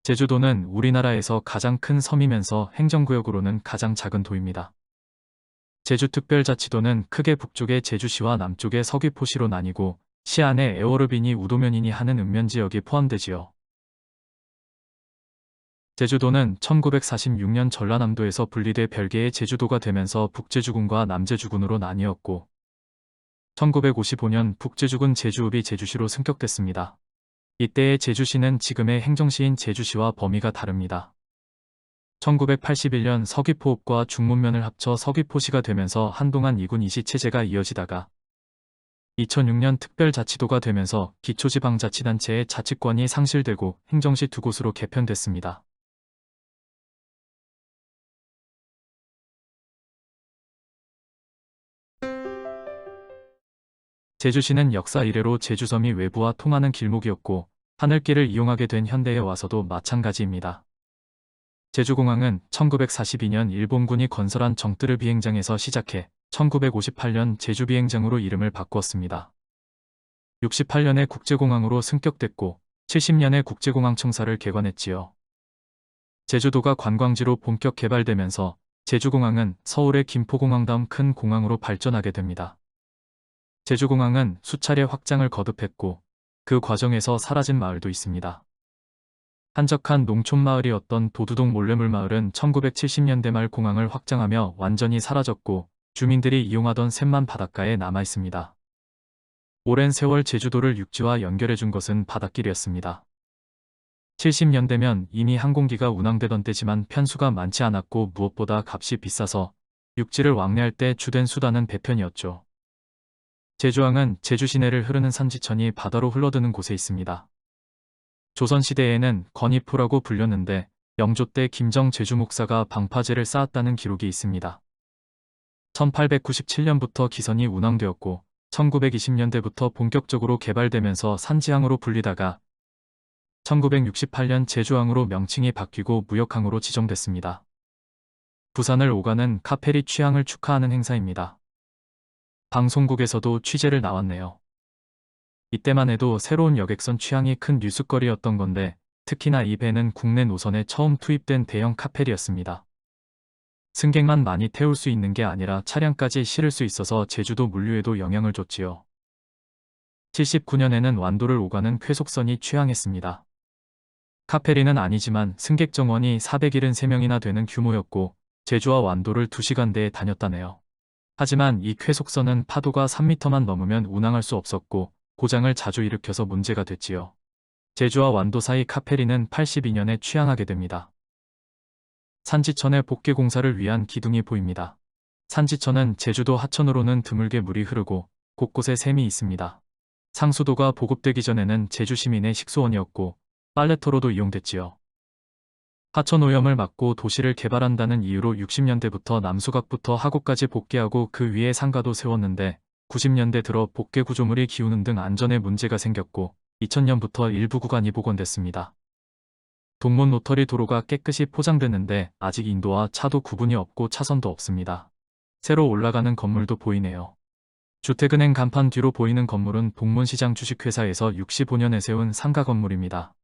제주도는 우리나라에서 가장 큰 섬이면서 행정구역으로는 가장 작은 도입니다. 제주특별자치도는 크게 북쪽의 제주시와 남쪽의 서귀포시로 나뉘고 시 안에 에어로빈이 우도면이니 하는 읍면지역이 포함되지요. 제주도는 1946년 전라남도에서 분리돼 별개의 제주도가 되면서 북제주군과 남제주군으로 나뉘었고 1955년 북제주군 제주읍이 제주시로 승격됐습니다. 이때의 제주시는 지금의 행정시인 제주시와 범위가 다릅니다. 1981년 서귀포읍과 중문면을 합쳐 서귀포시가 되면서 한동안 이군 이시 체제가 이어지다가 2006년 특별자치도가 되면서 기초지방자치단체의 자치권이 상실되고 행정시 두 곳으로 개편됐습니다. 제주시는 역사 이래로 제주섬이 외부와 통하는 길목이었고 하늘길을 이용하게 된 현대에 와서도 마찬가지입니다. 제주공항은 1942년 일본군이 건설한 정뜨르 비행장에서 시작해 1958년 제주비행장으로 이름을 바꾸었습니다. 68년에 국제공항으로 승격됐고 70년에 국제공항청사를 개관했지요. 제주도가 관광지로 본격 개발되면서 제주공항은 서울의 김포공항 다음 큰 공항으로 발전하게 됩니다. 제주공항은 수차례 확장을 거듭했고 그 과정에서 사라진 마을도 있습니다. 한적한 농촌마을이었던 도두동 몰래물마을은 1970년대 말 공항을 확장하며 완전히 사라졌고 주민들이 이용하던 샘만 바닷가에 남아있습니다. 오랜 세월 제주도를 육지와 연결해준 것은 바닷길이었습니다. 70년대면 이미 항공기가 운항되던 때지만 편수가 많지 않았고 무엇보다 값이 비싸서 육지를 왕래할 때 주된 수단은 배편이었죠. 제주항은 제주 시내를 흐르는 산지천이 바다로 흘러드는 곳에 있습니다. 조선시대에는 건이포라고 불렸는데 영조 때 김정 제주 목사가 방파제를 쌓았다는 기록이 있습니다. 1897년부터 기선이 운항되었고 1920년대부터 본격적으로 개발되면서 산지항으로 불리다가 1968년 제주항으로 명칭이 바뀌고 무역항으로 지정됐습니다. 부산을 오가는 카페리 취항을 축하하는 행사입니다. 방송국에서도 취재를 나왔네요. 이때만 해도 새로운 여객선 취항이 큰 뉴스거리였던 건데 특히나 이 배는 국내 노선에 처음 투입된 대형 카페리였습니다. 승객만 많이 태울 수 있는 게 아니라 차량까지 실을 수 있어서 제주도 물류에도 영향을 줬지요. 79년에는 완도를 오가는 쾌속선이 취항했습니다. 카페리는 아니지만 승객 정원이 473명이나 되는 규모였고 제주와 완도를 2시간대에 다녔다네요. 하지만 이 쾌속선은 파도가 3m만 넘으면 운항할 수 없었고 고장을 자주 일으켜서 문제가 됐지요. 제주와 완도 사이 카페리는 82년에 취항하게 됩니다. 산지천의 복개 공사를 위한 기둥이 보입니다. 산지천은 제주도 하천으로는 드물게 물이 흐르고 곳곳에 샘이 있습니다. 상수도가 보급되기 전에는 제주 시민의 식수원이었고 빨래터로도 이용됐지요. 하천 오염을 막고 도시를 개발한다는 이유로 60년대부터 남수각부터 하구까지 복개하고 그 위에 상가도 세웠는데 90년대 들어 복개 구조물이 기우는 등 안전에 문제가 생겼고 2000년부터 일부 구간이 복원됐습니다. 동문 로터리 도로가 깨끗이 포장됐는데 아직 인도와 차도 구분이 없고 차선도 없습니다. 새로 올라가는 건물도 보이네요. 주택은행 간판 뒤로 보이는 건물은 동문시장 주식회사에서 65년에 세운 상가 건물입니다.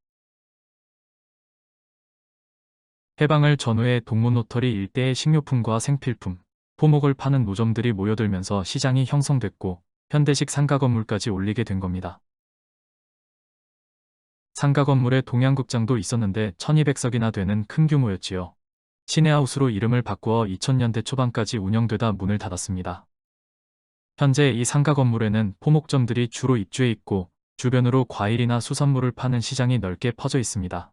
해방을 전후에 동문로터리 일대의 식료품과 생필품, 포목을 파는 노점들이 모여들면서 시장이 형성됐고 현대식 상가 건물까지 올리게 된 겁니다. 상가 건물에 동양극장도 있었는데 1200석이나 되는 큰 규모였지요. 시내하우스로 이름을 바꾸어 2000년대 초반까지 운영되다 문을 닫았습니다. 현재 이 상가 건물에는 포목점들이 주로 입주해 있고 주변으로 과일이나 수산물을 파는 시장이 넓게 퍼져 있습니다.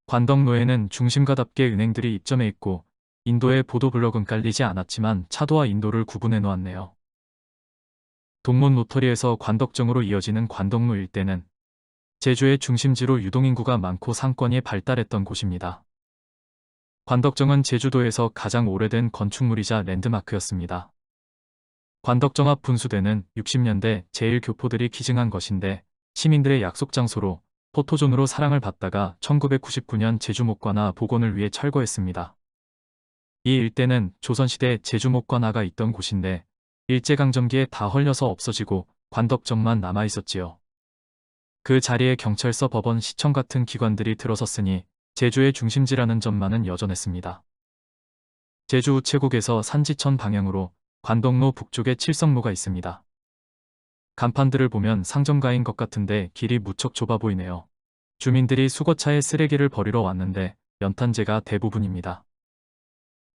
관덕로에는 중심가답게 은행들이 입점해 있고 인도의 보도블럭은 깔리지 않았지만 차도와 인도를 구분해 놓았네요. 동문 로터리에서 관덕정으로 이어지는 관덕로 일대는 제주의 중심지로 유동인구가 많고 상권이 발달했던 곳입니다. 관덕정은 제주도에서 가장 오래된 건축물이자 랜드마크였습니다. 관덕정 앞 분수대는 60년대 제1교포들이 기증한 것인데 시민들의 약속 장소로 포토존으로 사랑을 받다가 1999년 제주목관화 복원을 위해 철거했습니다. 이 일대는 조선시대 제주목관화가 있던 곳인데 일제강점기에 다 헐려서 없어지고 관덕정만 남아있었지요. 그 자리에 경찰서, 법원, 시청 같은 기관들이 들어섰으니 제주의 중심지라는 점만은 여전했습니다. 제주 우체국에서 산지천 방향으로 관덕로 북쪽에 칠성로가 있습니다. 간판들을 보면 상점가인 것 같은데 길이 무척 좁아 보이네요. 주민들이 수거차에 쓰레기를 버리러 왔는데 연탄재가 대부분입니다.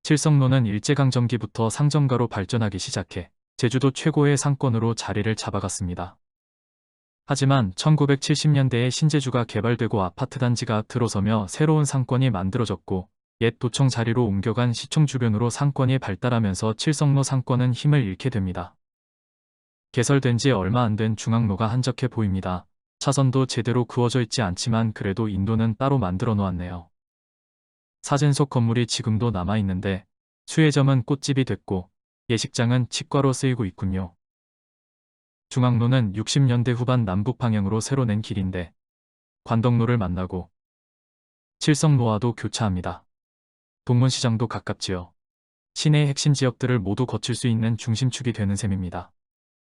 칠성로는 일제강점기부터 상점가로 발전하기 시작해 제주도 최고의 상권으로 자리를 잡아갔습니다. 하지만 1970년대에 신제주가 개발되고 아파트 단지가 들어서며 새로운 상권이 만들어졌고 옛 도청 자리로 옮겨간 시청 주변으로 상권이 발달하면서 칠성로 상권은 힘을 잃게 됩니다. 개설된 지 얼마 안 된 중앙로가 한적해 보입니다. 차선도 제대로 그어져 있지 않지만 그래도 인도는 따로 만들어 놓았네요. 사진 속 건물이 지금도 남아있는데 수혜점은 꽃집이 됐고 예식장은 치과로 쓰이고 있군요. 중앙로는 60년대 후반 남북 방향으로 새로 낸 길인데 관덕로를 만나고 칠성로와도 교차합니다. 동문시장도 가깝지요. 시내의 핵심 지역들을 모두 거칠 수 있는 중심축이 되는 셈입니다.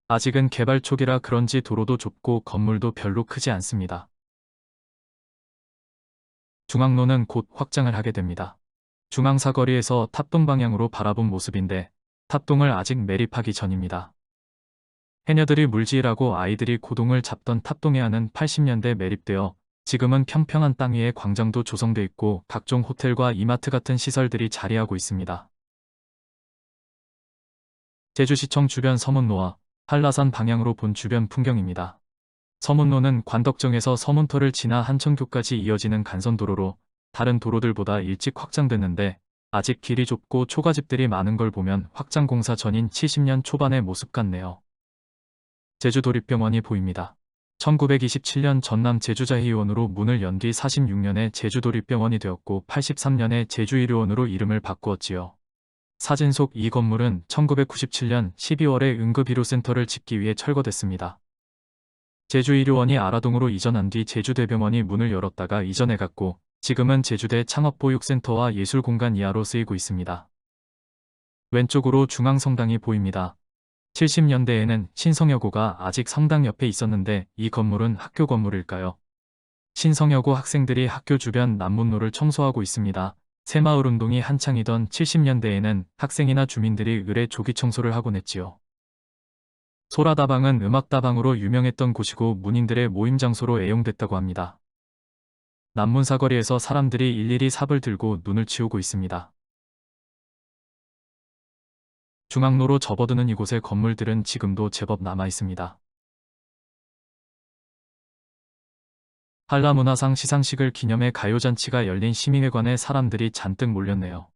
아직은 개발 초기라 그런지 도로도 좁고 건물도 별로 크지 않습니다. 중앙로는 곧 확장을 하게 됩니다. 중앙사거리에서 탑동 방향으로 바라본 모습인데 탑동을 아직 매립하기 전입니다. 해녀들이 물지으라고 아이들이 고동을 잡던 탑동해안은 80년대 매립되어 지금은 평평한 땅 위에 광장도 조성돼 있고 각종 호텔과 이마트 같은 시설들이 자리하고 있습니다. 제주시청 주변 서문로와 한라산 방향으로 본 주변 풍경입니다. 서문로는 관덕정에서 서문터를 지나 한천교까지 이어지는 간선도로로 다른 도로들보다 일찍 확장됐는데 아직 길이 좁고 초가집들이 많은 걸 보면 확장 공사 전인 70년 초반의 모습 같네요. 제주도립병원이 보입니다. 1927년 전남 제주자희의원으로 문을 연 뒤 46년에 제주도립병원이 되었고 83년에 제주의료원으로 이름을 바꾸었지요. 사진 속 이 건물은 1997년 12월에 응급의료센터를 짓기 위해 철거됐습니다. 제주의료원이 아라동으로 이전한 뒤 제주대병원이 문을 열었다가 이전해갔고 지금은 제주대 창업보육센터와 예술공간 이하로 쓰이고 있습니다. 왼쪽으로 중앙성당이 보입니다. 70년대에는 신성여고가 아직 성당 옆에 있었는데 이 건물은 학교 건물일까요? 신성여고 학생들이 학교 주변 남문로를 청소하고 있습니다. 새마을운동이 한창이던 70년대에는 학생이나 주민들이 을에 조기 청소를 하곤 했지요. 소라다방은 음악다방으로 유명했던 곳이고 문인들의 모임 장소로 애용됐다고 합니다. 남문사거리에서 사람들이 일일이 삽을 들고 눈을 치우고 있습니다. 중앙로로 접어드는 이곳의 건물들은 지금도 제법 남아있습니다. 한라문화상 시상식을 기념해 가요잔치가 열린 시민회관에 사람들이 잔뜩 몰렸네요.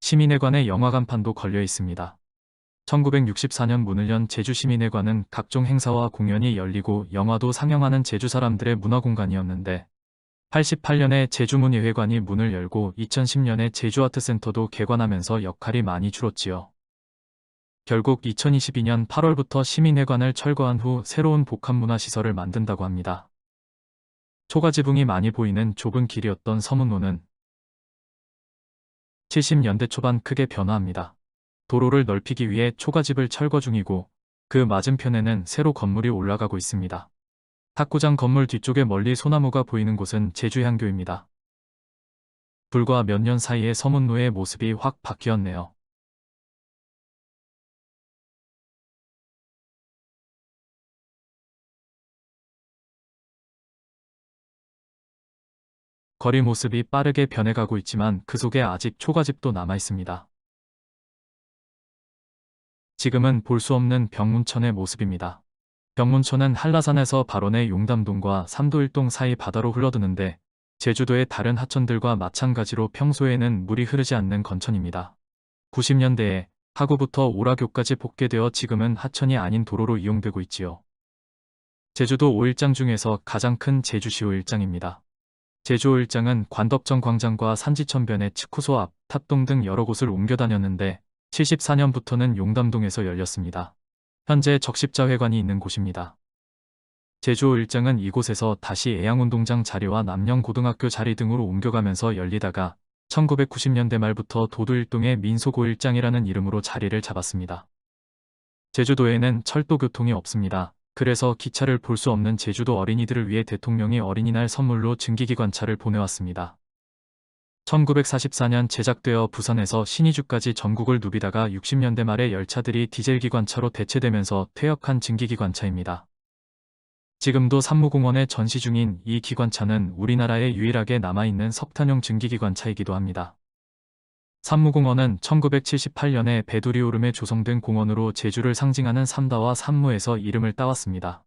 시민회관에 영화간판도 걸려 있습니다. 1964년 문을 연 제주시민회관은 각종 행사와 공연이 열리고 영화도 상영하는 제주 사람들의 문화공간이었는데 88년에 제주문예회관이 문을 열고 2010년에 제주아트센터도 개관하면서 역할이 많이 줄었지요. 결국 2022년 8월부터 시민회관을 철거한 후 새로운 복합문화시설을 만든다고 합니다. 초가지붕이 많이 보이는 좁은 길이었던 서문로는 70년대 초반 크게 변화합니다. 도로를 넓히기 위해 초가집을 철거 중이고 그 맞은편에는 새로 건물이 올라가고 있습니다. 탁구장 건물 뒤쪽에 멀리 소나무가 보이는 곳은 제주향교입니다. 불과 몇 년 사이에 서문로의 모습이 확 바뀌었네요. 거리 모습이 빠르게 변해가고 있지만 그 속에 아직 초가집도 남아있습니다. 지금은 볼 수 없는 병문천의 모습입니다. 병문천은 한라산에서 발원해 용담동과 삼도일동 사이 바다로 흘러드는데 제주도의 다른 하천들과 마찬가지로 평소에는 물이 흐르지 않는 건천입니다. 90년대에 하구부터 오라교까지 복개되어 지금은 하천이 아닌 도로로 이용되고 있지요. 제주도 5일장 중에서 가장 큰 제주시 5일장입니다. 제주 5일장은 관덕정 광장과 산지천변의 츠쿠소 앞, 탑동 등 여러 곳을 옮겨 다녔는데 74년부터는 용담동에서 열렸습니다. 현재 적십자회관이 있는 곳입니다. 제주 5일장은 이곳에서 다시 애양운동장 자리와 남영고등학교 자리 등으로 옮겨가면서 열리다가 1990년대 말부터 도도일동의 민속 5일장이라는 이름으로 자리를 잡았습니다. 제주도에는 철도 교통이 없습니다. 그래서 기차를 볼 수 없는 제주도 어린이들을 위해 대통령이 어린이날 선물로 증기기관차를 보내왔습니다. 1944년 제작되어 부산에서 신의주까지 전국을 누비다가 60년대 말에 열차들이 디젤기관차로 대체되면서 퇴역한 증기기관차입니다. 지금도 산무공원에 전시 중인 이 기관차는 우리나라에 유일하게 남아있는 석탄용 증기기관차이기도 합니다. 산무공원은 1978년에 배두리 오름에 조성된 공원으로 제주를 상징하는 삼다와 산무에서 이름을 따왔습니다.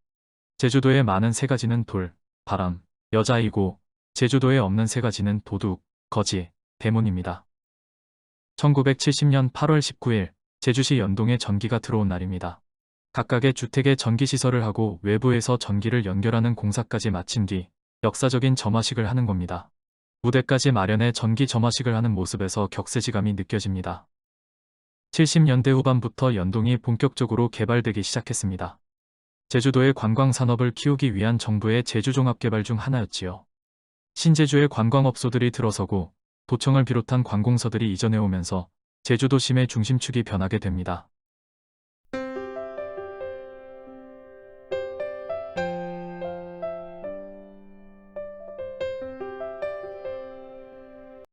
제주도에 많은 세 가지는 돌, 바람, 여자이고 제주도에 없는 세 가지는 도둑, 거지, 대문입니다. 1970년 8월 19일 제주시 연동에 전기가 들어온 날입니다. 각각의 주택에 전기시설을 하고 외부에서 전기를 연결하는 공사까지 마친 뒤 역사적인 점화식을 하는 겁니다. 무대까지 마련해 전기 점화식을 하는 모습에서 격세지감이 느껴집니다. 70년대 후반부터 연동이 본격적으로 개발되기 시작했습니다. 제주도의 관광산업을 키우기 위한 정부의 제주종합개발 중 하나였지요. 신제주의 관광업소들이 들어서고 도청을 비롯한 관공서들이 이전해 오면서 제주도 시내 중심축이 변하게 됩니다.